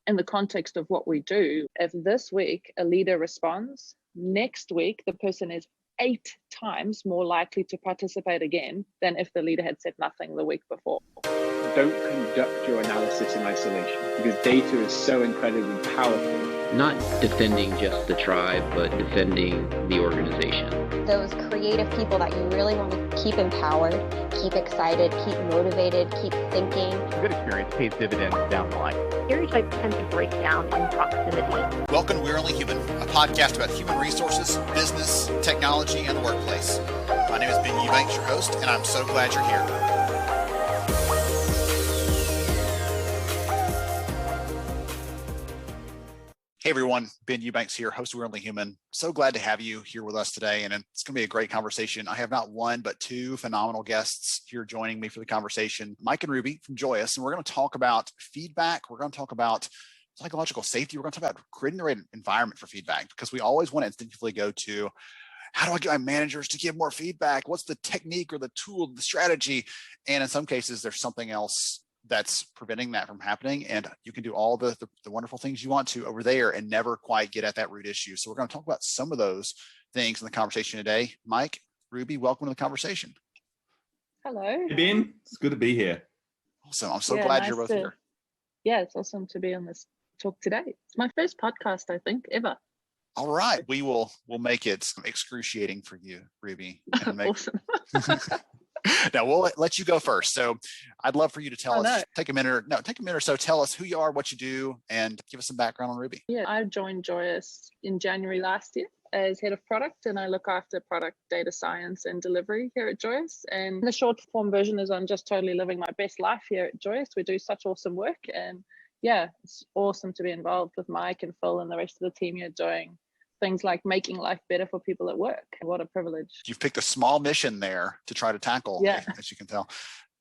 in the context of what we do, if this week a leader responds, next week the person is 8 times more likely to participate again than if the leader had said nothing the week before. Don't conduct your analysis in isolation, because data is so incredibly powerful. Not defending just the tribe, but defending the organization. Those creative people that you really want to keep empowered, keep excited, keep motivated, keep thinking. A good experience pays dividends down the line. Stereotypes tend to break down in proximity. Welcome to We're Only Human, a podcast about human resources, business, technology, and the workplace. My name is Ben Eubanks, your host, and I'm so glad you're here. Hey everyone, Ben Eubanks here, host of We're Only Human. So glad to have you here with us today, and it's going to be a great conversation. I have not one, but two phenomenal guests here joining me for the conversation, Mike and Ruby from Joyous, and we're going to talk about feedback. We're going to talk about psychological safety. We're going to talk about creating the right environment for feedback, because we always want to instinctively go to, how do I get my managers to give more feedback? What's the technique or the tool, the strategy? And in some cases, there's something else that's preventing that from happening. And you can do all the wonderful things you want to over there and never quite get at that root issue. So we're going to talk about some of those things in the conversation today. Mike, Ruby, welcome to the conversation. Hello. Hey Ben, it's good to be here. Awesome. I'm so glad you're both here. Yeah, it's awesome to be on this talk today. It's my first podcast, I think, ever. All right. We'll make it excruciating for you, Ruby. Awesome. Now we'll let you go first. So I'd love for you to tell us, take a minute or so, tell us who you are, what you do, and give us some background on Ruby. Yeah, I joined Joyous in January last year as head of product, and I look after product data science and delivery here at Joyous. And the short form version is I'm just totally living my best life here at Joyous. We do such awesome work, and yeah, it's awesome to be involved with Mike and Phil and the rest of the team here doing things like making life better for people at work. What a privilege. You've picked a small mission there to try to tackle, as you can tell.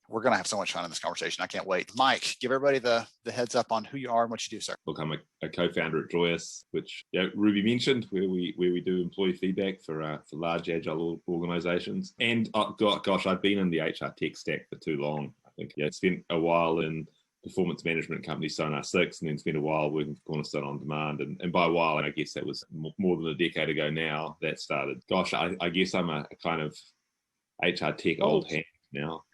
We're going to have so much fun in this conversation. I can't wait. Mike, give everybody the heads up on who you are and what you do, sir. Look, I'm a co-founder at Joyous, which Ruby mentioned, where we do employee feedback for large agile organizations. And I've been in the HR tech stack for too long. I think spent a while in performance management company Sonar 6, and then spent a while working for Cornerstone On Demand. And by a while, and I guess that was more than a decade ago now, that started. I guess I'm a kind of HR tech old hand now.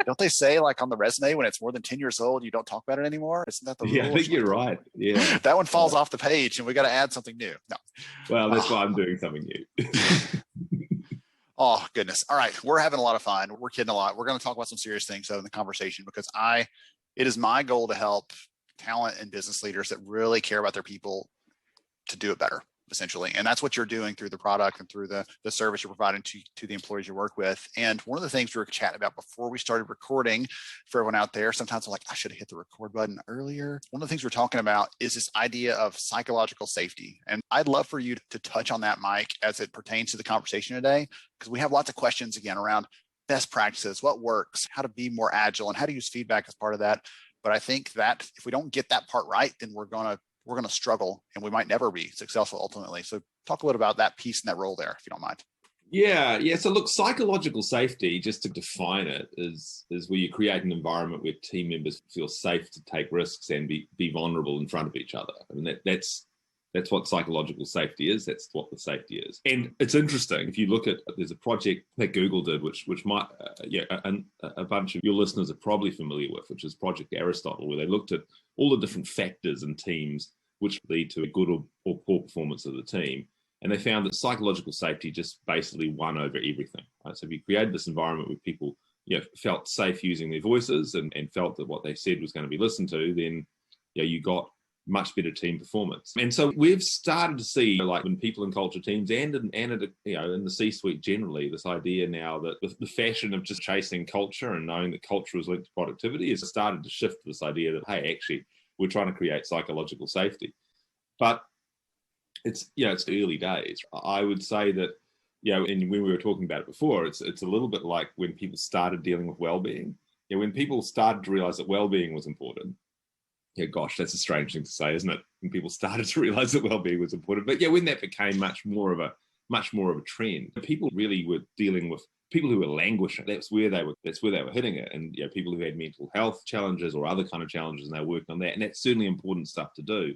Don't they say, like, on the resume, when it's more than 10 years old, you don't talk about it anymore? Isn't that the rule? Yeah, I think you're right. Yeah. That one falls off the page, and we got to add something new. No. Well, that's why I'm doing something new. Oh, goodness. All right. We're having a lot of fun. We're kidding a lot. We're going to talk about some serious things, though, in the conversation, because it is my goal to help talent and business leaders that really care about their people to do it better, essentially. And that's what you're doing through the product and through the service you're providing to the employees you work with. And one of the things we were chatting about before we started recording, for everyone out there, sometimes I'm like, I should have hit the record button earlier. One of the things we're talking about is this idea of psychological safety. And I'd love for you to touch on that, Mike, as it pertains to the conversation today, because we have lots of questions again around best practices, what works, how to be more agile, and how to use feedback as part of that. But I think that if we don't get that part right, then we're going to struggle, and we might never be successful ultimately. So talk a little about that piece and that role there, if you don't mind. Yeah. So look, psychological safety, just to define it, is where you create an environment where team members feel safe to take risks and be vulnerable in front of each other. I mean, that's what psychological safety is. That's what the safety is. And it's interesting. If you look at, there's a project that Google did, which might, a bunch of your listeners are probably familiar with, which is Project Aristotle, where they looked at all the different factors in teams which lead to a good or poor performance of the team. And they found that psychological safety just basically won over everything. Right? So if you created this environment where people felt safe using their voices and felt that what they said was going to be listened to, then you got much better team performance. And so we've started to see, like, when people in culture teams and in the C-suite generally, this idea now that the fashion of just chasing culture and knowing that culture is linked to productivity has started to shift to this idea that, hey, actually, we're trying to create psychological safety. But it's early days. I would say that, and when we were talking about it before, it's a little bit like when people started dealing with well-being. When people started to realize that well-being was important. Gosh, that's a strange thing to say, isn't it? When people started to realize that well-being was important. But when that became much more of much more of a trend. People really were dealing with people who were languishing. That's where they were hitting it. And people who had mental health challenges or other kind of challenges, and they were working on that. And that's certainly important stuff to do.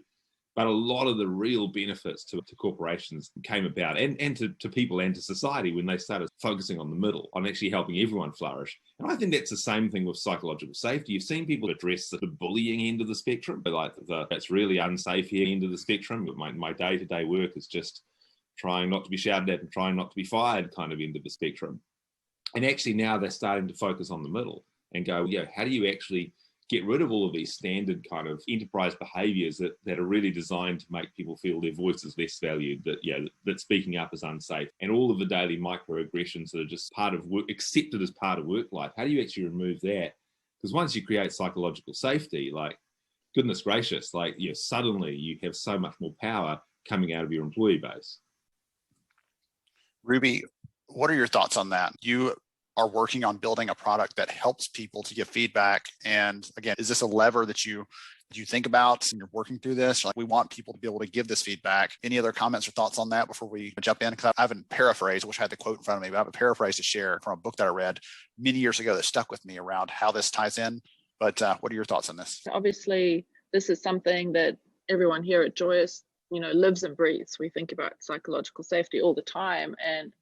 But a lot of the real benefits to corporations came about, and to people and to society, when they started focusing on the middle, on actually helping everyone flourish. And I think that's the same thing with psychological safety. You've seen people address the bullying end of the spectrum, but like that's really unsafe here end of the spectrum. But my day-to-day work is just trying not to be shouted at and trying not to be fired kind of end of the spectrum. And actually now they're starting to focus on the middle and go, how do you actually get rid of all of these standard kind of enterprise behaviors that are really designed to make people feel their voice is less valued, that speaking up is unsafe, and all of the daily microaggressions that are just part of work, accepted as part of work life. How do you actually remove that? Because once you create psychological safety, like, goodness gracious, like, suddenly you have so much more power coming out of your employee base. Ruby, what are your thoughts on that? You are working on building a product that helps people to give feedback. And again, is this a lever that you think about and you're working through this? Like, we want people to be able to give this feedback. Any other comments or thoughts on that before we jump in? Because I haven't paraphrased, I wish I had the quote in front of me, but I have a paraphrase to share from a book that I read many years ago that stuck with me around how this ties in. But what are your thoughts on this? Obviously, this is something that everyone here at Joyous, lives and breathes. We think about psychological safety all the time. And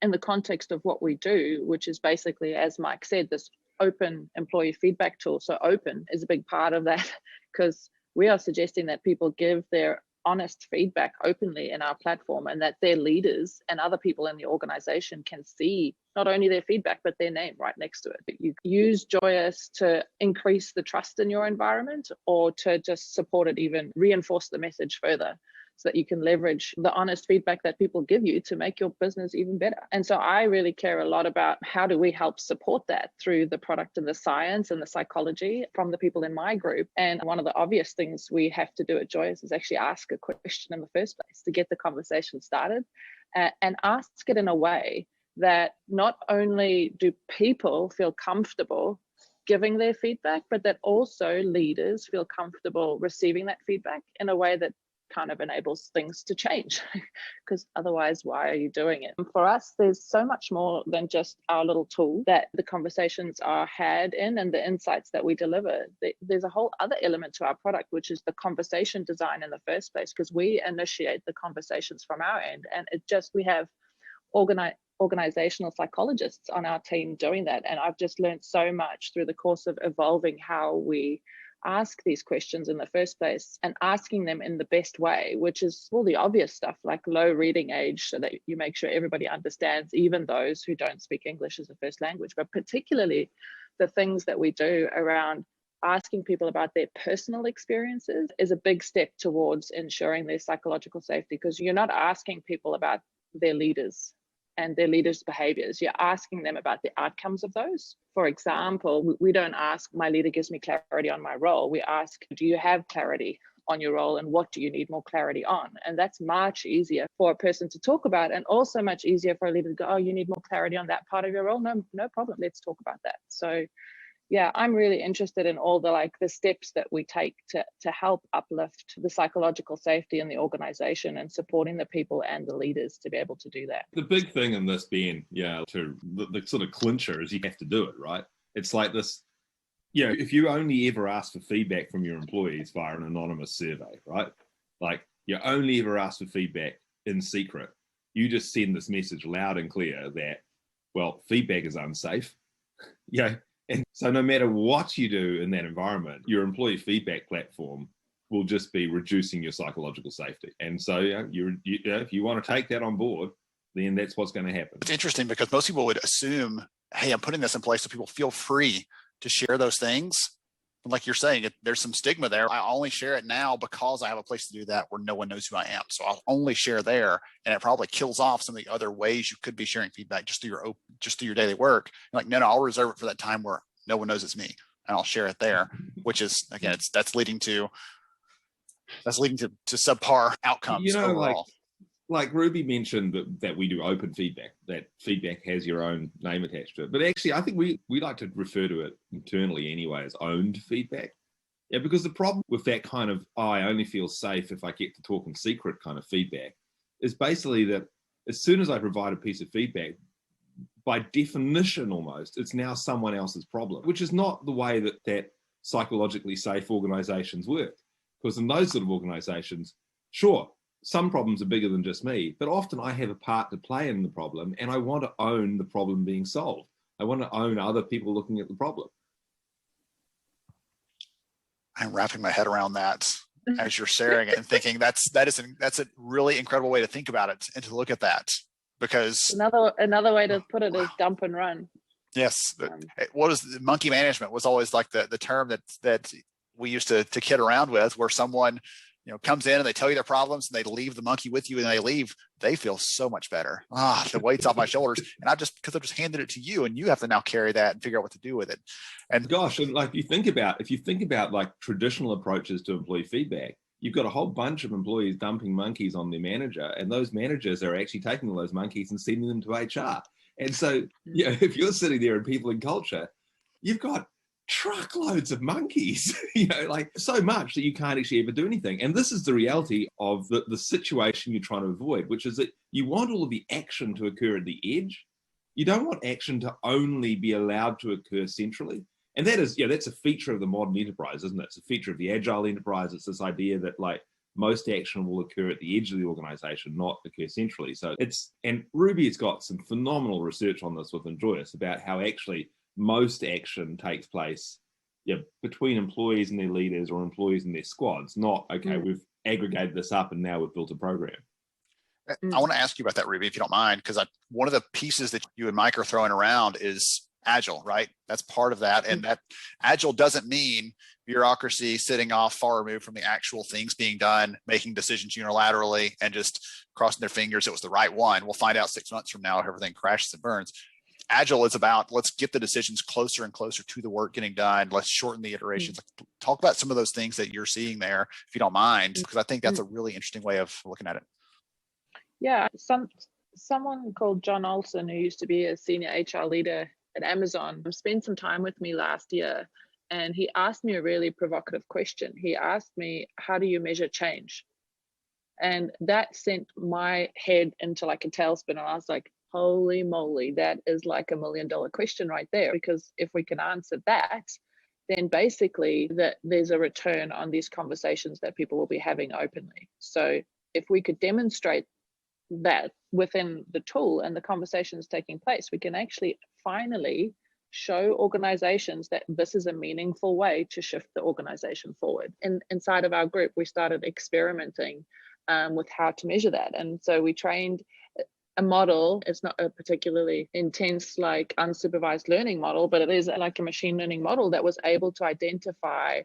in the context of what we do, which is basically, as Mike said, this open employee feedback tool. So open is a big part of that, because we are suggesting that people give their honest feedback openly in our platform, and that their leaders and other people in the organization can see not only their feedback, but their name right next to it. But you use Joyous to increase the trust in your environment, or to just support it, even reinforce the message further, so that you can leverage the honest feedback that people give you to make your business even better. And so I really care a lot about how do we help support that through the product and the science and the psychology from the people in my group. And one of the obvious things we have to do at Joyous is actually ask a question in the first place to get the conversation started, and ask it in a way that not only do people feel comfortable giving their feedback, but that also leaders feel comfortable receiving that feedback in a way that kind of enables things to change, because otherwise, why are you doing it? And for us, there's so much more than just our little tool that the conversations are had in and the insights that we deliver. There's a whole other element to our product, which is the conversation design in the first place, because we initiate the conversations from our end. And we have organizational psychologists on our team doing that. And I've just learned so much through the course of evolving how we ask these questions in the first place, and asking them in the best way, which is all the obvious stuff like low reading age, so that you make sure everybody understands, even those who don't speak English as a first language. But particularly the things that we do around asking people about their personal experiences is a big step towards ensuring their psychological safety, because you're not asking people about their leaders and their leaders' behaviors. You're asking them about the outcomes of those. For example, we don't ask, my leader gives me clarity on my role. We ask, do you have clarity on your role, and what do you need more clarity on? And that's much easier for a person to talk about, and also much easier for a leader to go, oh, you need more clarity on that part of your role? No problem. Let's talk about that. So yeah, I'm really interested in all the steps that we take to help uplift the psychological safety in the organization, and supporting the people and the leaders to be able to do that. The big thing in this being, to the sort of clincher is you have to do it, right? It's like this, if you only ever ask for feedback from your employees via an anonymous survey, right? Like, you only ever ask for feedback in secret. You just send this message loud and clear that, well, feedback is unsafe. And so no matter what you do in that environment, your employee feedback platform will just be reducing your psychological safety. And so if you want to take that on board, then that's what's going to happen. It's interesting because most people would assume, hey, I'm putting this in place so people feel free to share those things. And like you're saying, there's some stigma there. I only share it now because I have a place to do that where no one knows who I am. So I'll only share there, and it probably kills off some of the other ways you could be sharing feedback just through your daily work. You're like, no, I'll reserve it for that time where no one knows it's me, and I'll share it there. Which is, again, that's leading to subpar outcomes overall. Like Ruby mentioned that we do open feedback, that feedback has your own name attached to it. But actually, I think we like to refer to it internally anyway as owned feedback. Yeah, because the problem with that kind of, I only feel safe if I get to talk in secret kind of feedback is basically that as soon as I provide a piece of feedback, by definition almost, it's now someone else's problem, which is not the way that psychologically safe organizations work. Because in those sort of organizations, sure, some problems are bigger than just me, but often I have a part to play in the problem, and I want to own the problem being solved. I want to own other people looking at the problem. I'm wrapping my head around that as you're sharing it and thinking that's a really incredible way to think about it and to look at that, because another way to put it is dump and run. Yes. What is monkey management was always like the term that we used to kid around with, where someone, comes in and they tell you their problems and they leave the monkey with you and they leave, they feel so much better. The weight's off my shoulders. And because I've just handed it to you, and you have to now carry that and figure out what to do with it. And gosh, and if you think about like traditional approaches to employee feedback, you've got a whole bunch of employees dumping monkeys on their manager, and those managers are actually taking all those monkeys and sending them to HR. And so, if you're sitting there in people and culture, you've got truckloads of monkeys, like so much that you can't actually ever do anything. And this is the reality of the situation you're trying to avoid, which is that you want all of the action to occur at the edge. You don't want action to only be allowed to occur centrally. And that is, that's a feature of the modern enterprise, isn't it? It's a feature of the agile enterprise. It's this idea that like most action will occur at the edge of the organization, not occur centrally. So and Ruby has got some phenomenal research on this within Joyous about how actually most action takes place between employees and their leaders or employees and their squads, not, we've aggregated this up and now we've built a program. I want to ask you about that, Ruby, if you don't mind, because one of the pieces that you and Mike are throwing around is Agile, right? That's part of that. And that Agile doesn't mean bureaucracy sitting off far removed from the actual things being done, making decisions unilaterally and just crossing their fingers it was the right one. We'll find out 6 months from now if everything crashes and burns. Agile is about, let's get the decisions closer and closer to the work getting done. Let's shorten the iterations. Talk about some of those things that you're seeing there, if you don't mind, because I think that's a really interesting way of looking at it. Yeah, someone called John Olson, who used to be a senior HR leader at Amazon, spent some time with me last year, and he asked me a really provocative question. He asked me, how do you measure change? And that sent my head into like a tailspin, and I was like, holy moly, that is like $1 million question right there. Because if we can answer that, then basically that there's a return on these conversations that people will be having openly. So if we could demonstrate that within the tool and the conversations taking place, we can actually finally show organizations that this is a meaningful way to shift the organization forward. And inside of our group, we started experimenting with how to measure that. And so we trained a model. It's not a particularly intense, like unsupervised learning model, but it is like a machine learning model that was able to identify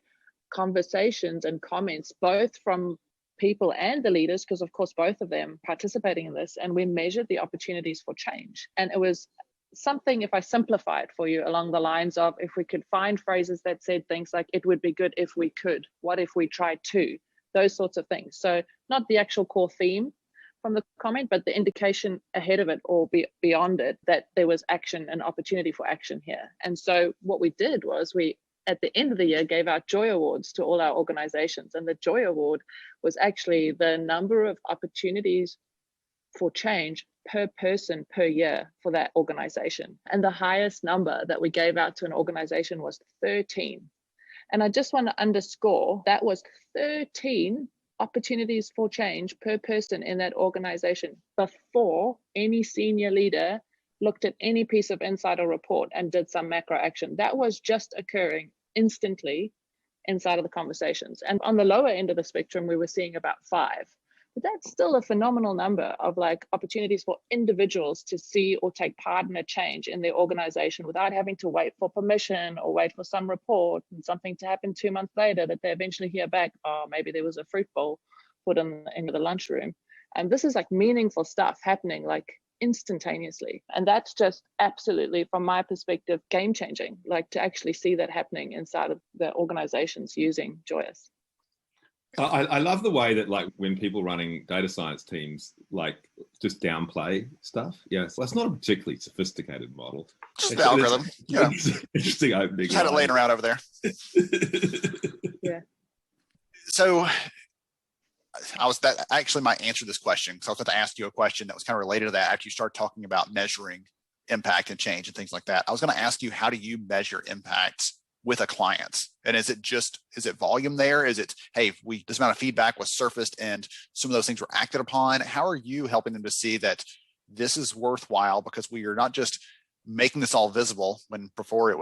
conversations and comments, both from people and the leaders, because of course both of them participating in this, and we measured the opportunities for change. And it was something, if I simplify it for you, along the lines of, if we could find phrases that said things like, it would be good if we could, what if we tried to, those sorts of things. So not the actual core theme from the comment, but the indication ahead of it or beyond it, that there was action and opportunity for action here. And so what we did was we, at the end of the year, gave out Joy Awards to all our organizations. And the Joy Award was actually the number of opportunities for change per person per year for that organization. And the highest number that we gave out to an organization was 13. And I just want to underscore that was 13 opportunities for change per person in that organization before any senior leader looked at any piece of insider report and did some macro action. That was just occurring instantly inside of the conversations. And on the lower end of the spectrum, we were seeing about 5. But that's still a phenomenal number of like opportunities for individuals to see or take part in a change in their organization without having to wait for permission or wait for some report and something to happen 2 months later that they eventually hear back, oh, maybe there was a fruit bowl put in the lunchroom. And this is like meaningful stuff happening like instantaneously. And that's just absolutely, from my perspective, game changing, like to actually see that happening inside of the organizations using Joyous. I love the way that like when people running data science teams like just downplay stuff. Yeah, so that's not a particularly sophisticated model. Just the algorithm. Yeah. Interesting opening. Had it laying around over there. Yeah. So that actually might answer this question, because I was going to ask you a question that was kind of related to that after you start talking about measuring impact and change and things like that. I was going to ask you, how do you measure impact with a client? And is it volume there? Is it, hey, this amount of feedback was surfaced and some of those things were acted upon? How are you helping them to see that this is worthwhile, because we are not just making this all visible when before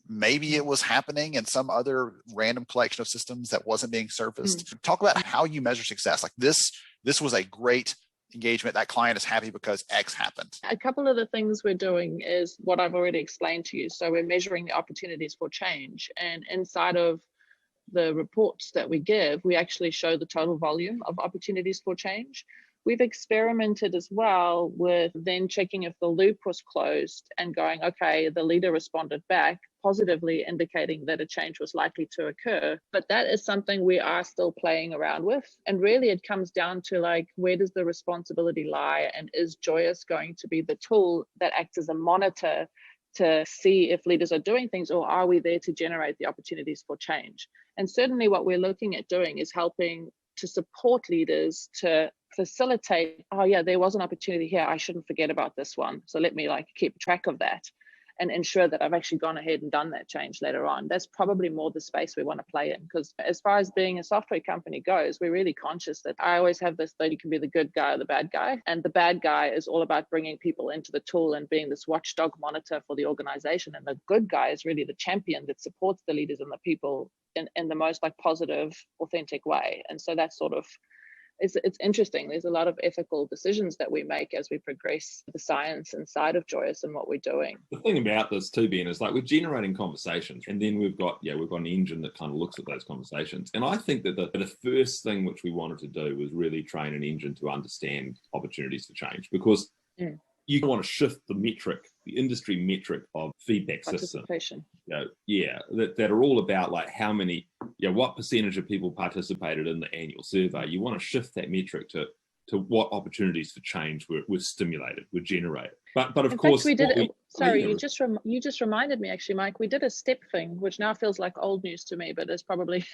maybe it was happening in some other random collection of systems that wasn't being surfaced. Talk about how you measure success. Like this was a great engagement. That client is happy because X happened. A couple of the things we're doing is what I've already explained to you. So we're measuring the opportunities for change, and inside of the reports that we give, we actually show the total volume of opportunities for change. We've experimented as well with then checking if the loop was closed and going, okay, the leader responded back positively, indicating that a change was likely to occur. But that is something we are still playing around with. And really it comes down to like, where does the responsibility lie? And is Joyous going to be the tool that acts as a monitor to see if leaders are doing things, or are we there to generate the opportunities for change? And certainly what we're looking at doing is helping to support leaders to facilitate, oh yeah, there was an opportunity here, I shouldn't forget about this one, so let me like keep track of that and ensure that I've actually gone ahead and done that change later on. That's probably more the space we want to play in, because as far as being a software company goes, we're really conscious that I always have this, that you can be the good guy or the bad guy, and the bad guy is all about bringing people into the tool and being this watchdog monitor for the organization, and the good guy is really the champion that supports the leaders and the people in the most like positive, authentic way. And so that's sort of, it's interesting. There's a lot of ethical decisions that we make as we progress the science inside of Joyous and what we're doing. The thing about this too, Ben, is like we're generating conversations, and then we've got an engine that kind of looks at those conversations. And I think that the first thing which we wanted to do was really train an engine to understand opportunities for change, because you want to shift the metric, the industry metric of feedback systems. Participation. That are all about like how many, what percentage of people participated in the annual survey. You want to shift that metric to what opportunities for change were stimulated, were generated. But of course, we did. You just reminded me actually, Mike. We did a step thing, which now feels like old news to me, but it's probably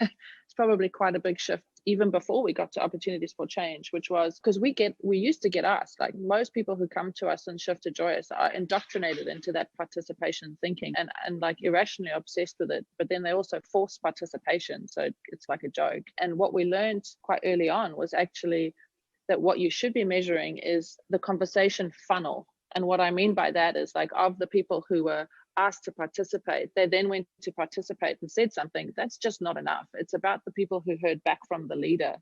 quite a big shift even before we got to opportunities for change, which was because we used to get asked, like most people who come to us and shift to Joyous are indoctrinated into that participation thinking and like irrationally obsessed with it, but then they also force participation, so it's like a joke. And what we learned quite early on was actually that what you should be measuring is the conversation funnel. And what I mean by that is like, of the people who were asked to participate, they then went to participate and said something. That's just not enough. It's about the people who heard back from the leader.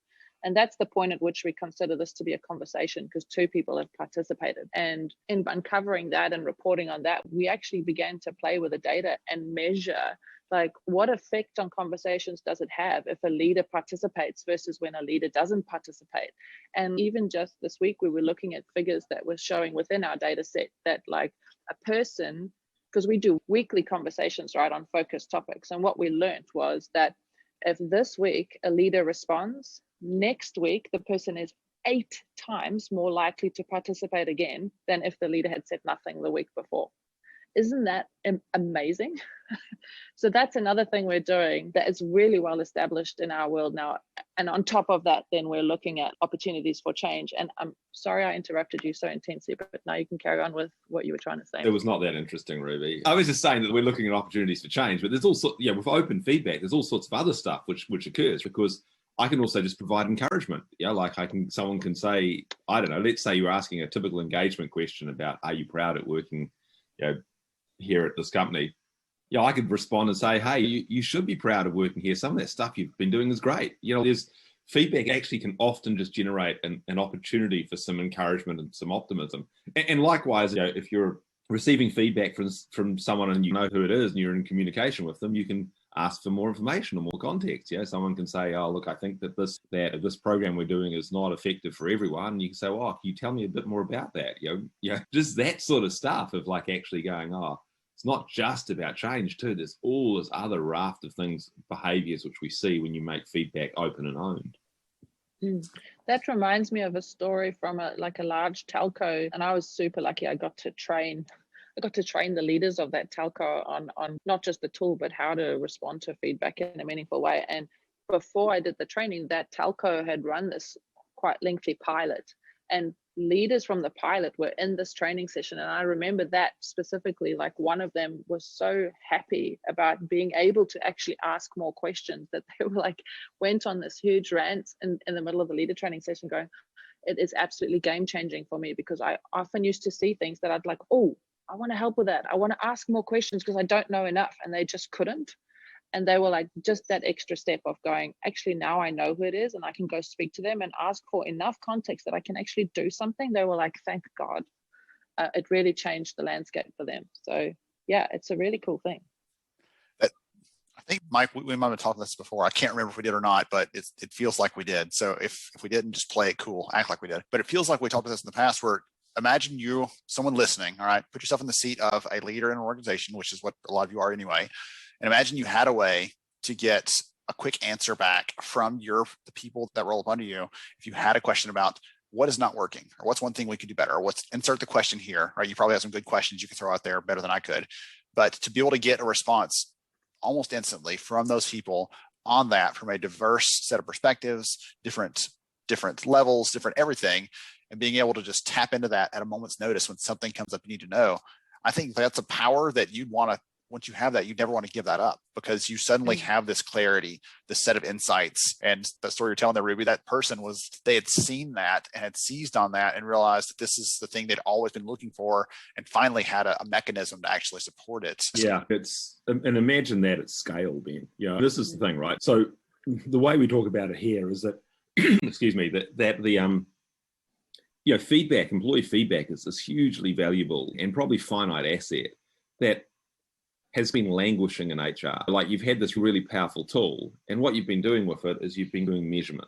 And that's the point at which we consider this to be a conversation, because two people have participated. And in uncovering that and reporting on that, we actually began to play with the data and measure like what effect on conversations does it have if a leader participates versus when a leader doesn't participate. And even just this week, we were looking at figures that were showing within our data set that like a person, because we do weekly conversations, right, on focused topics. And what we learned was that if this week a leader responds, next week the person is 8 times more likely to participate again than if the leader had said nothing the week before. Isn't that amazing? So that's another thing we're doing that is really well established in our world now. And on top of that, then we're looking at opportunities for change. And I'm sorry I interrupted you so intensely, but now you can carry on with what you were trying to say. It was not that interesting, Ruby. I was just saying that we're looking at opportunities for change, but there's also, with open feedback, there's all sorts of other stuff which occurs, because I can also just provide encouragement. Like someone can say, I don't know, let's say you're asking a typical engagement question about, are you proud at working, here at this company? I could respond and say, hey, you should be proud of working here. Some of that stuff you've been doing is great. There's feedback actually can often just generate an opportunity for some encouragement and some optimism. And likewise, if you're receiving feedback from someone and you know who it is and you're in communication with them, you can ask for more information or more context. Someone can say, oh, look, I think that this program we're doing is not effective for everyone. And you can say, oh, can you tell me a bit more about that? Just that sort of stuff of like actually going, oh, it's not just about change too. There's all this other raft of things, behaviors, which we see when you make feedback open and owned. That reminds me of a story from a large telco, and I was super lucky. I got to train the leaders of that telco on not just the tool, but how to respond to feedback in a meaningful way. And before I did the training, that telco had run this quite lengthy pilot, and leaders from the pilot were in this training session. And I remember that specifically, like one of them was so happy about being able to actually ask more questions that they were like, went on this huge rant in the middle of the leader training session going, it is absolutely game changing for me, because I often used to see things that I'd like, oh, I want to help with that. I want to ask more questions because I don't know enough, and they just couldn't. And they were like, just that extra step of going, actually, now I know who it is and I can go speak to them and ask for enough context that I can actually do something. They were like, thank God. It really changed the landscape for them. So yeah, it's a really cool thing. I think, Mike, we might have talked about this before. I can't remember if we did or not, but it feels like we did. So if we didn't, just play it cool, act like we did. But it feels like we talked about this in the past, where imagine someone listening, all right, put yourself in the seat of a leader in an organization, which is what a lot of you are anyway. And imagine you had a way to get a quick answer back from the people that roll up under you. If you had a question about what is not working, or what's one thing we could do better, or insert the question here, right? You probably have some good questions you could throw out there, better than I could. But to be able to get a response almost instantly from those people on that, from a diverse set of perspectives, different levels, different everything, and being able to just tap into that at a moment's notice when something comes up you need to know. I think that's a power that you'd want to, once you have that, you never want to give that up, because you suddenly have this clarity, this set of insights. And the story you're telling there, Ruby, that person they had seen that and had seized on that and realized that this is the thing they'd always been looking for, and finally had a mechanism to actually support it. Yeah, and imagine that at scale, Ben. This is the thing, right? So the way we talk about it here is that, excuse me, that the feedback, employee feedback is this hugely valuable and probably finite asset that has been languishing in HR. Like, you've had this really powerful tool, and what you've been doing with it is you've been doing measurement.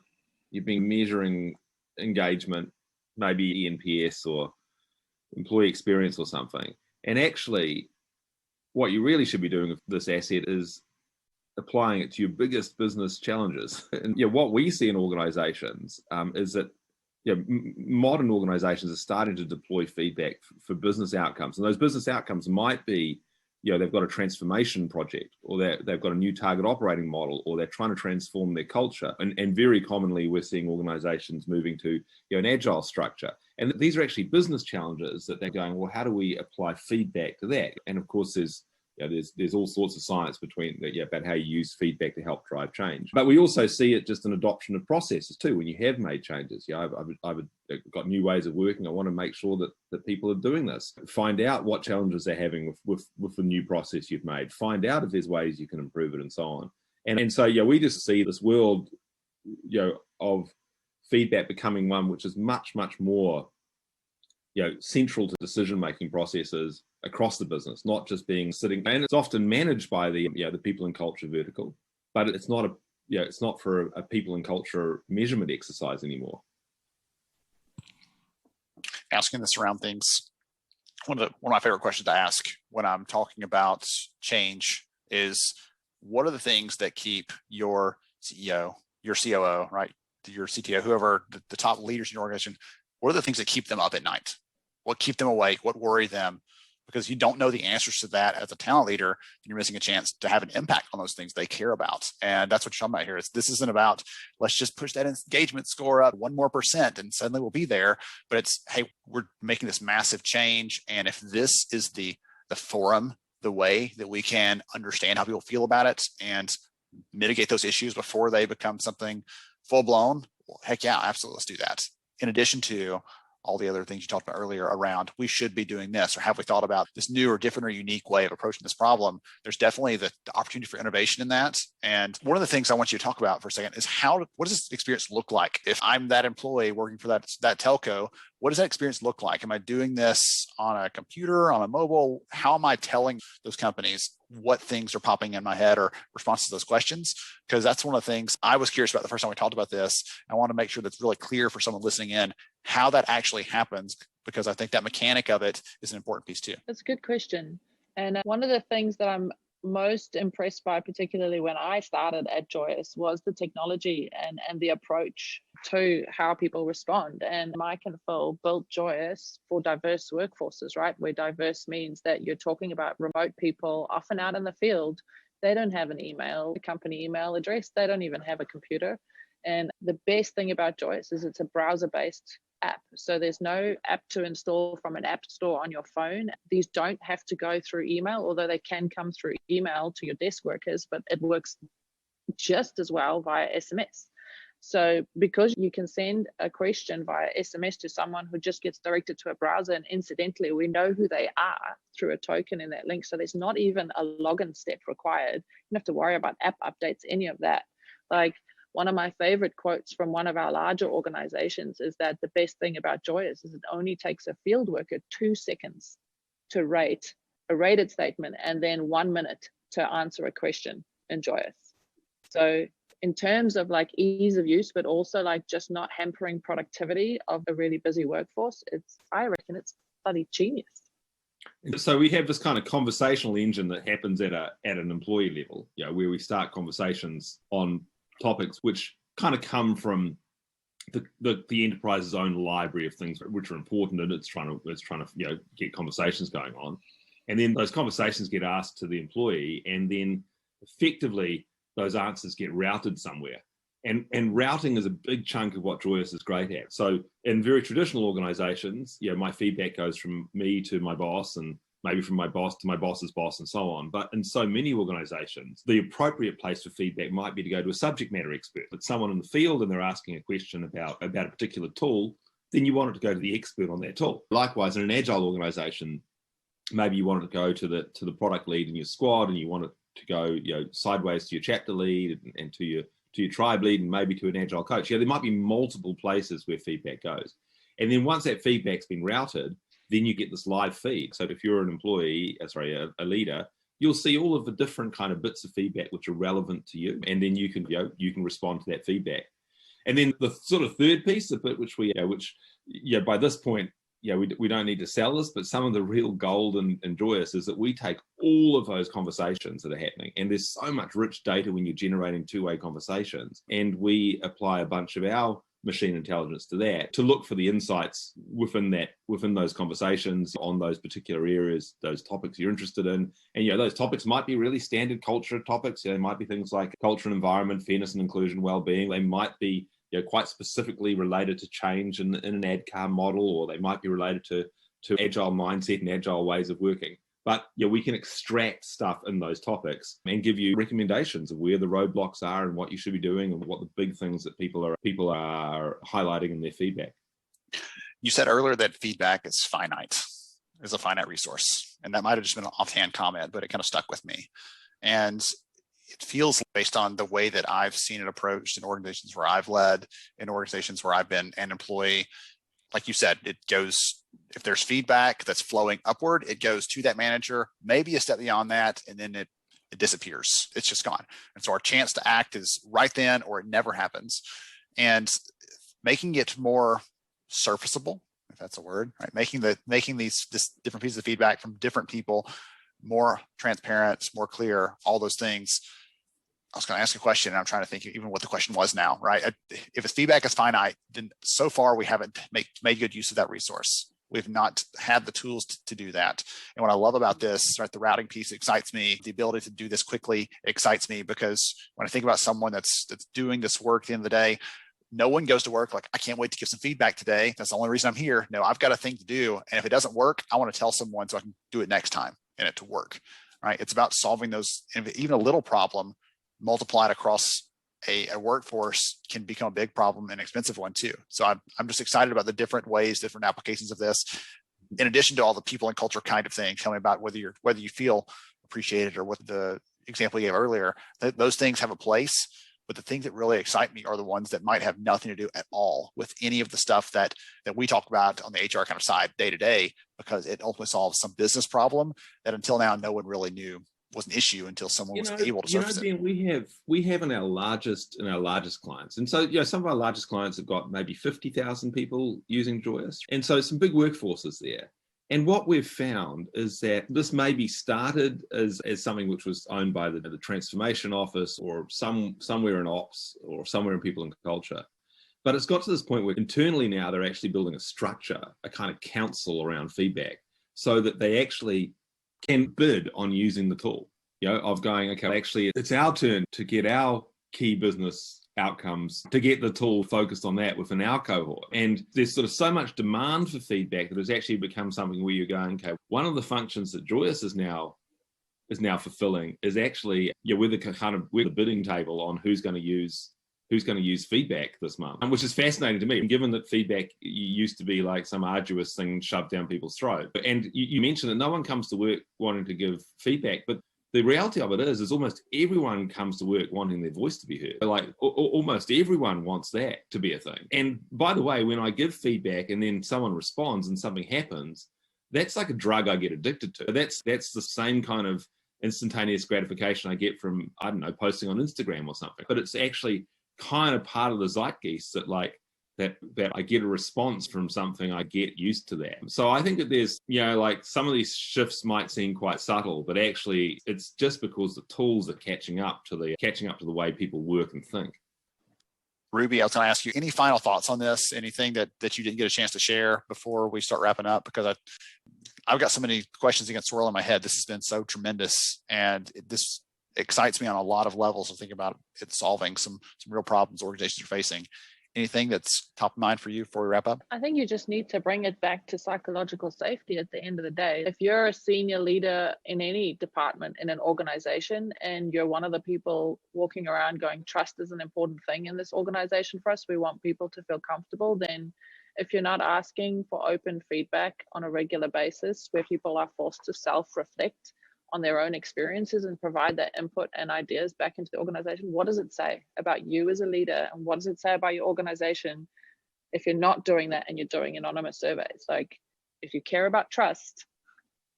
You've been measuring engagement, maybe ENPS or employee experience or something. And actually, what you really should be doing with this asset is applying it to your biggest business challenges. And what we see in organizations is that modern organizations are starting to deploy feedback for business outcomes. And those business outcomes might be, they've got a transformation project, or they've got a new target operating model, or they're trying to transform their culture. And very commonly, we're seeing organizations moving to an agile structure. And these are actually business challenges that they're going, well, how do we apply feedback to that? And of course, there's all sorts of science about how you use feedback to help drive change. But we also see it just an adoption of processes too. When you have made changes, I've got new ways of working. I want to make sure that people are doing this. Find out what challenges they're having with the new process you've made. Find out if there's ways you can improve it, and so on. And so we just see this world of feedback becoming one which is much, much more central to decision-making processes across the business, not just being sitting. And it's often managed by the people and culture vertical, but it's not it's not for a people and culture measurement exercise anymore. Asking this around things, one of my favorite questions to ask when I'm talking about change is, what are the things that keep your CEO, your COO, right, your CTO, whoever the top leaders in your organization, what are the things that keep them up at night? What keep them awake? What worry them? Because you don't know the answers to that as a talent leader, you're missing a chance to have an impact on those things they care about. And that's what you're talking about here. This isn't about, let's just push that engagement score up 1% more and suddenly we'll be there. But it's, hey, we're making this massive change. And if this is the forum, the way that we can understand how people feel about it and mitigate those issues before they become something full blown, well, heck yeah, absolutely, let's do that. In addition to all the other things you talked about earlier around, we should be doing this, or have we thought about this new or different or unique way of approaching this problem? There's definitely the opportunity for innovation in that. And one of the things I want you to talk about for a second is what does this experience look like? If I'm that employee working for that telco, what does that experience look like? Am I doing this on a computer, on a mobile? How am I telling those companies what things are popping in my head or responses to those questions? Because that's one of the things I was curious about the first time we talked about this. I want to make sure that's really clear for someone listening in how that actually happens, because I think that mechanic of it is an important piece too. That's a good question. And one of the things that I'm most impressed by, particularly when I started at Joyous, was the technology and the approach to how people respond. And Mike and Phil built Joyous for diverse workforces, right? Where diverse means that you're talking about remote people, often out in the field, They don't have an email, a company email address. They don't even have a computer. And the best thing about Joyous is it's a browser-based app. So there's no app to install from an app store on your phone. These don't have to go through email, although they can come through email to your desk workers, but it works just as well via SMS. So because you can send a question via SMS to someone who just gets directed to a browser, and incidentally, we know who they are through a token in that link. So there's not even a login step required. You don't have to worry about app updates, any of that. Like, one of my favorite quotes from one of our larger organizations is that the best thing about Joyous is it only takes a field worker 2 seconds to rate a rated statement and then 1 minute to answer a question in Joyous. So in terms of like ease of use, but also like just not hampering productivity of a really busy workforce, I reckon it's bloody genius. So we have this kind of conversational engine that happens at an employee level, where we start conversations on topics which kind of come from the enterprise's own library of things which are important, and it's trying to get conversations going on, and then those conversations get asked to the employee, and then effectively those answers get routed somewhere, and routing is a big chunk of what Joyous is great at. So in very traditional organizations, my feedback goes from me to my boss, and maybe from my boss to my boss's boss, and so on. But in so many organizations, the appropriate place for feedback might be to go to a subject matter expert. If it's someone in the field and they're asking a question about a particular tool, then you want it to go to the expert on that tool. Likewise, in an agile organization, maybe you want it to go to the product lead in your squad, and you want it to go sideways to your chapter lead and to your tribe lead, and maybe to an agile coach. There might be multiple places where feedback goes. And then once that feedback's been routed, then you get this live feed. So if you're an employee, a leader, you'll see all of the different kind of bits of feedback which are relevant to you, and then you can respond to that feedback. And then the sort of third piece, the bit which by this point, we don't need to sell this, but some of the real gold in Joyous is that we take all of those conversations that are happening, and there's so much rich data when you're generating two-way conversations, and we apply a bunch of our machine intelligence to that to look for the insights within those conversations on those particular areas, those topics you're interested in. And those topics might be really standard culture topics. They might be things like culture and environment, fairness and inclusion, well-being. They might be quite specifically related to change in an ADCAR model, or they might be related to agile mindset and agile ways of working. But we can extract stuff in those topics and give you recommendations of where the roadblocks are and what you should be doing, and what the big things that people are highlighting in their feedback. You said earlier that feedback is finite, is a finite resource. And that might have just been an offhand comment, but it kind of stuck with me. And it feels, based on the way that I've seen it approached in organizations where I've led, in organizations where I've been an employee, like you said, it goes, if there's feedback that's flowing upward, it goes to that manager, maybe a step beyond that, and then it disappears. It's just gone. And so our chance to act is right then, or it never happens. And making it more surfaceable, if that's a word, right? Making these different pieces of feedback from different people more transparent, more clear, all those things. I was going to ask a question, and I'm trying to think even what the question was now, right? If its feedback is finite, then so far we haven't made good use of that resource. We've not had the tools to do that. And what I love about this, right, the routing piece excites me. The ability to do this quickly excites me, because when I think about someone that's doing this work at the end of the day, no one goes to work like, I can't wait to give some feedback today. That's the only reason I'm here. No, I've got a thing to do. And if it doesn't work, I want to tell someone so I can do it next time and it to work, right? It's about solving those, even a little problem multiplied across a workforce can become a big problem and expensive one too. So I'm just excited about the different ways, different applications of this, in addition to all the people and culture kind of thing. Tell me about whether you feel appreciated, or what the example you gave earlier, those things have a place. But the things that really excite me are the ones that might have nothing to do at all with any of the stuff that we talk about on the HR kind of side day to day, because it ultimately solves some business problem that until now no one really knew was an issue until someone was able to surface it. Ben, we have in our largest clients, and so some of our largest clients have got maybe 50,000 people using Joyous, and so some big workforces there. And what we've found is that this maybe started as something which was owned by the transformation office, or somewhere in ops, or somewhere in people and culture. But it's got to this point where internally now they're actually building a structure, a kind of council around feedback, so that they actually can bid on using the tool. of going, okay, actually, it's our turn to get our key business outcomes, to get the tool focused on that within our cohort. And there's sort of so much demand for feedback that it's actually become something where you're going, okay, one of the functions that Joyous is now fulfilling is actually, we're the bidding table on who's going to use feedback this month, which is fascinating to me, given that feedback used to be like some arduous thing shoved down people's throat. And you mentioned that no one comes to work wanting to give feedback, but the reality of it is almost everyone comes to work wanting their voice to be heard. Like almost everyone wants that to be a thing. And by the way, when I give feedback and then someone responds and something happens, that's like a drug I get addicted to. That's the same kind of instantaneous gratification I get from, I don't know, posting on Instagram or something. But it's actually kind of part of the zeitgeist that I get a response from something, I get used to that. So I think that there's, like some of these shifts might seem quite subtle, but actually it's just because the tools are catching up to the way people work and think. Ruby, I was going to ask you, any final thoughts on this? Anything that you didn't get a chance to share before we start wrapping up? Because I've got so many questions that can swirl in my head. This has been so tremendous, and this excites me on a lot of levels to think about it solving some real problems organizations are facing. Anything that's top of mind for you before we wrap up? I think you just need to bring it back to psychological safety at the end of the day. If you're a senior leader in any department in an organization and you're one of the people walking around going, trust is an important thing in this organization for us, we want people to feel comfortable, then if you're not asking for open feedback on a regular basis where people are forced to self-reflect on their own experiences and provide that input and ideas back into the organization, what does it say about you as a leader, and what does it say about your organization if you're not doing that and you're doing anonymous surveys? Like, if you care about trust,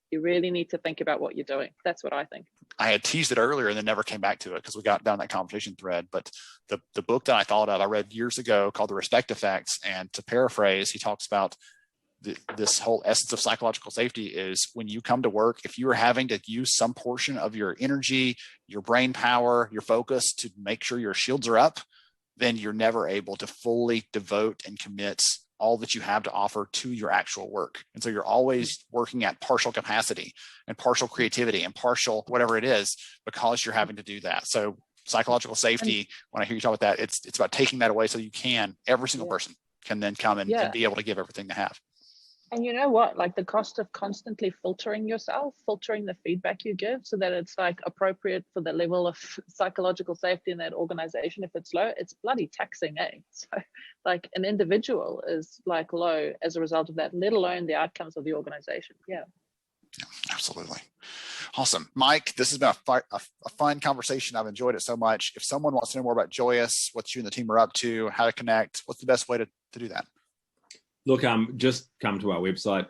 you really need to think about what you're doing. That's what I think. I had teased it earlier and then never came back to it because we got down that conversation thread. But the book that I thought of, I read years ago, called The Respect Effects. And to paraphrase, he talks about this whole essence of psychological safety is when you come to work, if you are having to use some portion of your energy, your brain power, your focus to make sure your shields are up, then you're never able to fully devote and commit all that you have to offer to your actual work. And so you're always working at partial capacity and partial creativity and partial whatever it is, because you're having to do that. So psychological safety, when I hear you talk about that, it's about taking that away so you can, every single person can then come and be able to give everything they have. And you know what, like the cost of constantly filtering yourself, filtering the feedback you give so that it's like appropriate for the level of psychological safety in that organization. If it's low, it's bloody taxing, eh? So like an individual is like low as a result of that, let alone the outcomes of the organization. Yeah, absolutely. Awesome. Mike, this has been a fun conversation. I've enjoyed it so much. If someone wants to know more about Joyous, what you and the team are up to, how to connect, what's the best way to do that? Look, just come to our website,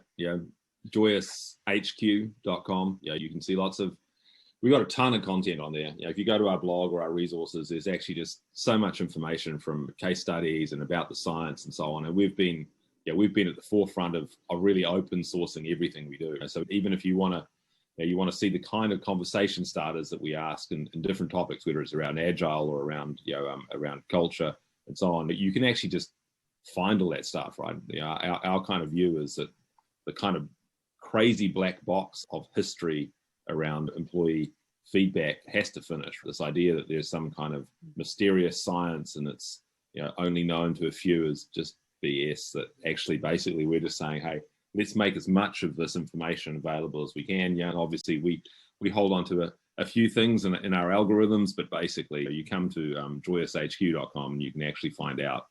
joyoushq.com. You can see we've got a ton of content on there. If you go to our blog or our resources, there's actually just so much information from case studies and about the science and so on. And we've been at the forefront of really open sourcing everything we do. So even if you want to see the kind of conversation starters that we ask in different topics, whether it's around agile or around culture and so on, you can actually just find all that stuff, right? Our kind of view is that the kind of crazy black box of history around employee feedback has to finish. This idea that there's some kind of mysterious science and it's only known to a few is just BS. That actually, basically, we're just saying, hey, let's make as much of this information available as we can. Obviously, we hold on to a few things in our algorithms, but basically, you come to joyoushq.com and you can actually find out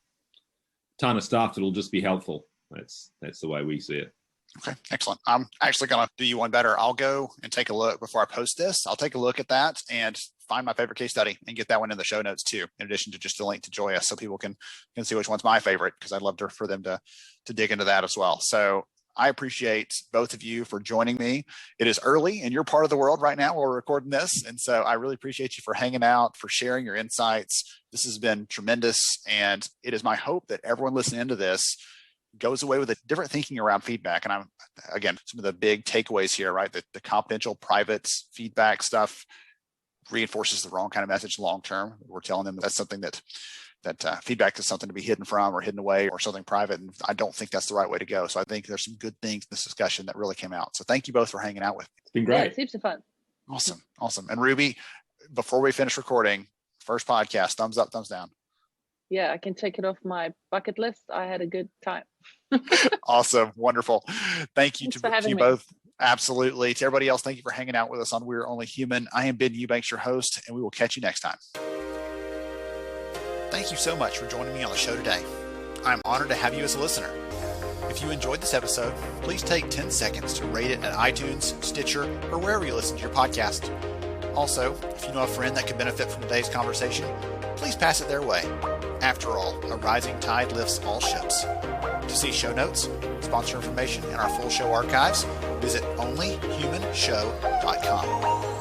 ton of stuff that'll just be helpful. That's the way we see it. Okay, excellent. I'm actually going to do you one better. I'll go and take a look before I post this. I'll take a look at that and find my favorite case study and get that one in the show notes too, in addition to just the link to Joyous, so people can see which one's my favorite, because I'd love for them to dig into that as well. So I appreciate both of you for joining me. It is early in your part of the world right now while we're recording this. And so I really appreciate you for hanging out, for sharing your insights. This has been tremendous. And it is my hope that everyone listening to this goes away with a different thinking around feedback. And again, some of the big takeaways here, right? The confidential, private feedback stuff reinforces the wrong kind of message long-term. We're telling them that's something that feedback is something to be hidden from or hidden away or something private. And I don't think that's the right way to go. So I think there's some good things in this discussion that really came out. So thank you both for hanging out with me. It's been great. Yeah, it's heaps of fun. Awesome. Awesome. And Ruby, before we finish recording, first podcast, thumbs up, thumbs down. Yeah, I can take it off my bucket list. I had a good time. Awesome. Wonderful. Thank you Thanks to you both. Absolutely. To everybody else, thank you for hanging out with us on We're Only Human. I am Ben Eubanks, your host, and we will catch you next time. Thank you so much for joining me on the show today. I'm honored to have you as a listener. If you enjoyed this episode, please take 10 seconds to rate it at iTunes, Stitcher, or wherever you listen to your podcast. Also, if you know a friend that could benefit from today's conversation, please pass it their way. After all, a rising tide lifts all ships. To see show notes, sponsor information, and our full show archives, visit onlyhumanshow.com.